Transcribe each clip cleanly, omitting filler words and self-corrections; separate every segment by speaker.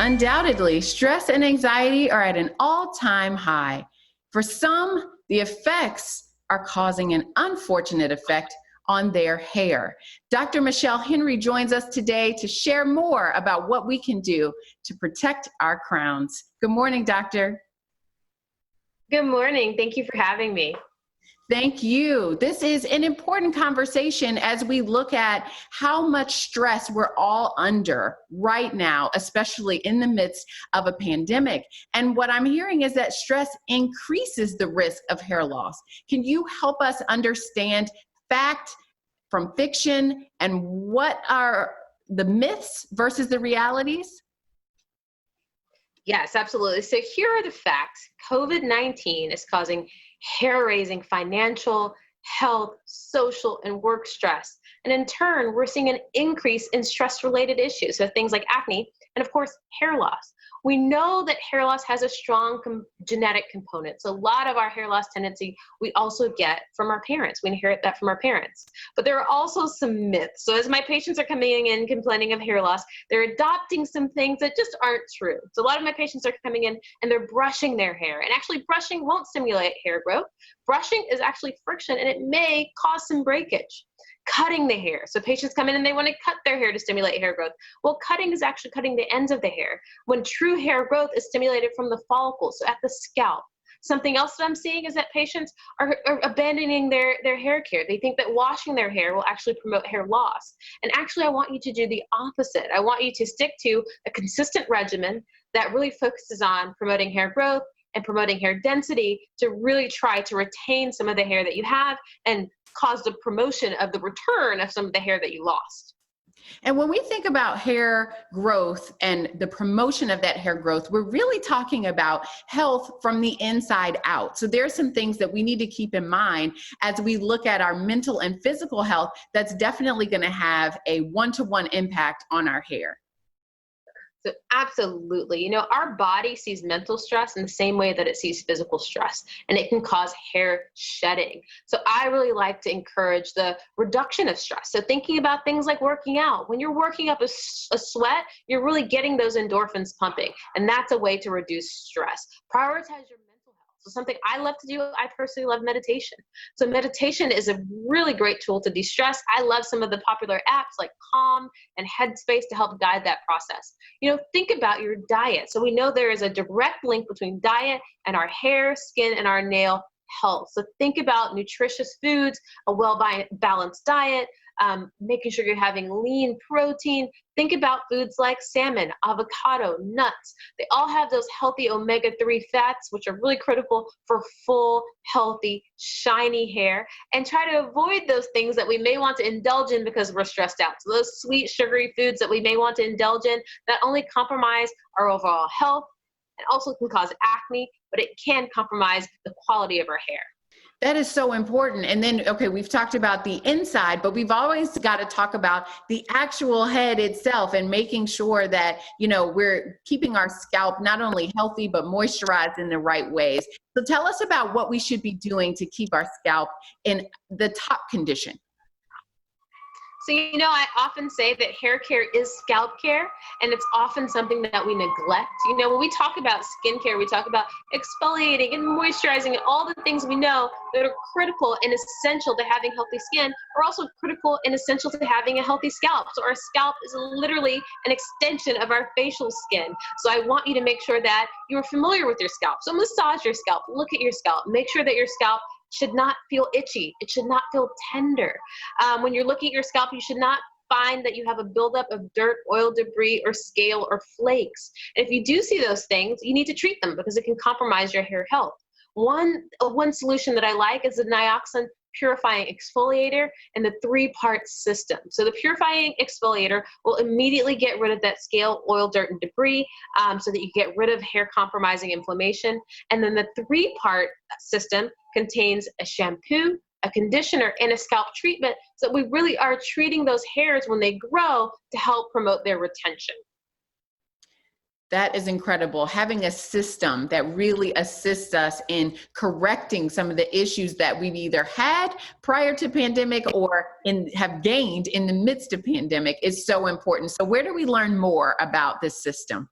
Speaker 1: Undoubtedly, stress and anxiety are at an all-time high. For some, the effects are causing an unfortunate effect on their hair. Dr. Michelle Henry joins us today to share more about what we can do to protect our crowns. Good morning, doctor.
Speaker 2: Good morning. Thank you for having me.
Speaker 1: Thank you. This is an important conversation as we look at how much stress we're all under right now, especially in the midst of a pandemic. And what I'm hearing is that stress increases the risk of hair loss. Can you help us understand fact from fiction and what are the myths versus the realities?
Speaker 2: Yes, absolutely. So here are the facts. COVID-19 is causing hair-raising financial, health, social, and work stress. And in turn, we're seeing an increase in stress-related issues, so things like acne and, of course, hair loss. We know that hair loss has a strong genetic component. So a lot of our hair loss tendency we also get from our parents. We inherit that from our parents. But there are also some myths. So as my patients are coming in complaining of hair loss, they're adopting some things that just aren't true. So a lot of my patients are coming in and they're brushing their hair. And actually brushing won't stimulate hair growth. Brushing is actually friction and it may cause some breakage. Cutting the hair. So patients come in and they want to cut their hair to stimulate hair growth. Well, cutting is actually cutting the ends of the hair when true hair growth is stimulated from the follicles, so at the scalp. Something else that I'm seeing is that patients are abandoning their hair care. They think that washing their hair will actually promote hair loss. And actually, I want you to do the opposite. I want you to stick to a consistent regimen that really focuses on promoting hair growth and promoting hair density to really try to retain some of the hair that you have and cause the promotion of the return of some of the hair that you lost.
Speaker 1: And when we think about hair growth and the promotion of that hair growth, we're really talking about health from the inside out. So there are some things that we need to keep in mind as we look at our mental and physical health that's definitely going to have a one-to-one impact on our hair.
Speaker 2: So absolutely. Our body sees mental stress in the same way that it sees physical stress, and it can cause hair shedding. So I really like to encourage the reduction of stress. So thinking about things like working out. When you're working up a sweat, you're really getting those endorphins pumping, and that's a way to reduce stress. Prioritize your mental health. So something I love to do, I personally love meditation. So meditation is a really great tool to de-stress. I love some of the popular apps like Calm and Headspace to help guide that process. Think about your diet. So we know there is a direct link between diet and our hair, skin, and our nail health. So think about nutritious foods, a well-balanced diet, making sure you're having lean protein. Think about foods like salmon, avocado, nuts. They all have those healthy omega-3 fats, which are really critical for full, healthy, shiny hair. And try to avoid those things that we may want to indulge in because we're stressed out. So those sweet, sugary foods that we may want to indulge in not only compromise our overall health and also can cause acne, but it can compromise the quality of our hair.
Speaker 1: That is so important. And then, okay, we've talked about the inside, but we've always got to talk about the actual head itself and making sure that, we're keeping our scalp not only healthy, but moisturized in the right ways. So tell us about what we should be doing to keep our scalp in the top condition.
Speaker 2: So, I often say that hair care is scalp care, and it's often something that we neglect. When we talk about skincare, we talk about exfoliating and moisturizing and all the things we know that are critical and essential to having healthy skin are also critical and essential to having a healthy scalp. So our scalp is literally an extension of our facial skin. So I want you to make sure that you're familiar with your scalp. So massage your scalp, look at your scalp, make sure that your scalp should not feel itchy. It should not feel tender. When you're looking at your scalp, you should not find that you have a buildup of dirt, oil, debris, or scale or flakes. And if you do see those things, you need to treat them because it can compromise your hair health. One solution that I like is the Nioxin Purifying Exfoliator and the 3-part system. So the purifying exfoliator will immediately get rid of that scale, oil, dirt, and debris so that you get rid of hair compromising inflammation. And then the 3-part system contains a shampoo, a conditioner, and a scalp treatment. So we really are treating those hairs when they grow to help promote their retention.
Speaker 1: That is incredible. Having a system that really assists us in correcting some of the issues that we've either had prior to pandemic or have gained in the midst of pandemic is so important. So where do we learn more about this system?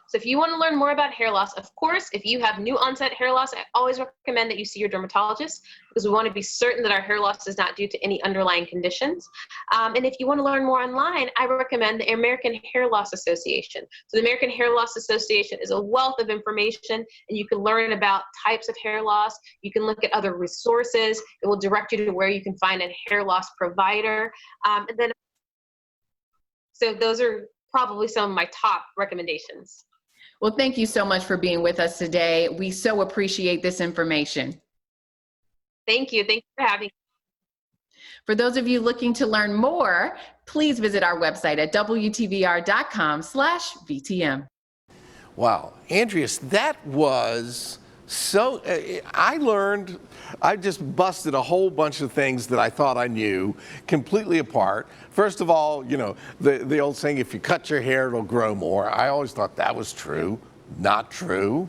Speaker 2: So if you want to learn more about hair loss, of course, if you have new onset hair loss, I always recommend that you see your dermatologist because we want to be certain that our hair loss is not due to any underlying conditions. And if you want to learn more online, I recommend the American Hair Loss Association. So the American Hair Loss Association is a wealth of information, and you can learn about types of hair loss. You can look at other resources. It will direct you to where you can find a hair loss provider. So those are probably some of my top recommendations.
Speaker 1: Well, thank you so much for being with us today. We so appreciate this information.
Speaker 2: Thank you. Thank you for having me.
Speaker 1: For those of you looking to learn more, please visit our website at wtvr.com/VTM.
Speaker 3: Wow, Andreas, that was so, I just busted a whole bunch of things that I thought I knew completely apart. First of all, you know, the old saying, if you cut your hair, it'll grow more. I always thought that was true. Not true.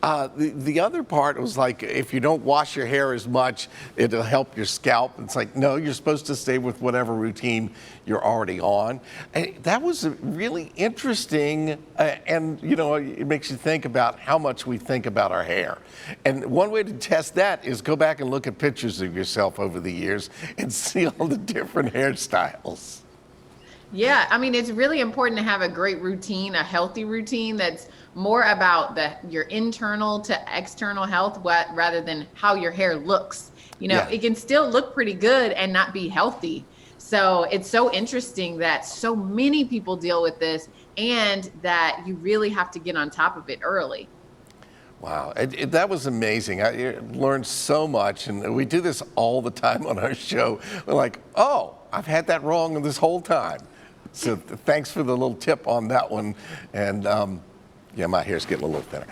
Speaker 3: The other part was like, if you don't wash your hair as much, it'll help your scalp. It's like, no, you're supposed to stay with whatever routine you're already on. And that was really interesting. And, you know, it makes you think about how much we think about our hair. And one way to test that is go back and look at pictures of yourself over the years and see all the different hairstyles.
Speaker 1: Yeah, I mean, it's really important to have a great routine, a healthy routine that's more about your internal to external health rather than how your hair looks. You know,
Speaker 3: Yeah.
Speaker 1: It can still look pretty good and not be healthy. So it's so interesting that so many people deal with this and that you really have to get on top of it early.
Speaker 3: Wow, that was amazing. I learned so much, and we do this all the time on our show. We're like, oh, I've had that wrong this whole time. So thanks for the little tip on that one. And yeah, my hair's getting a little thinner.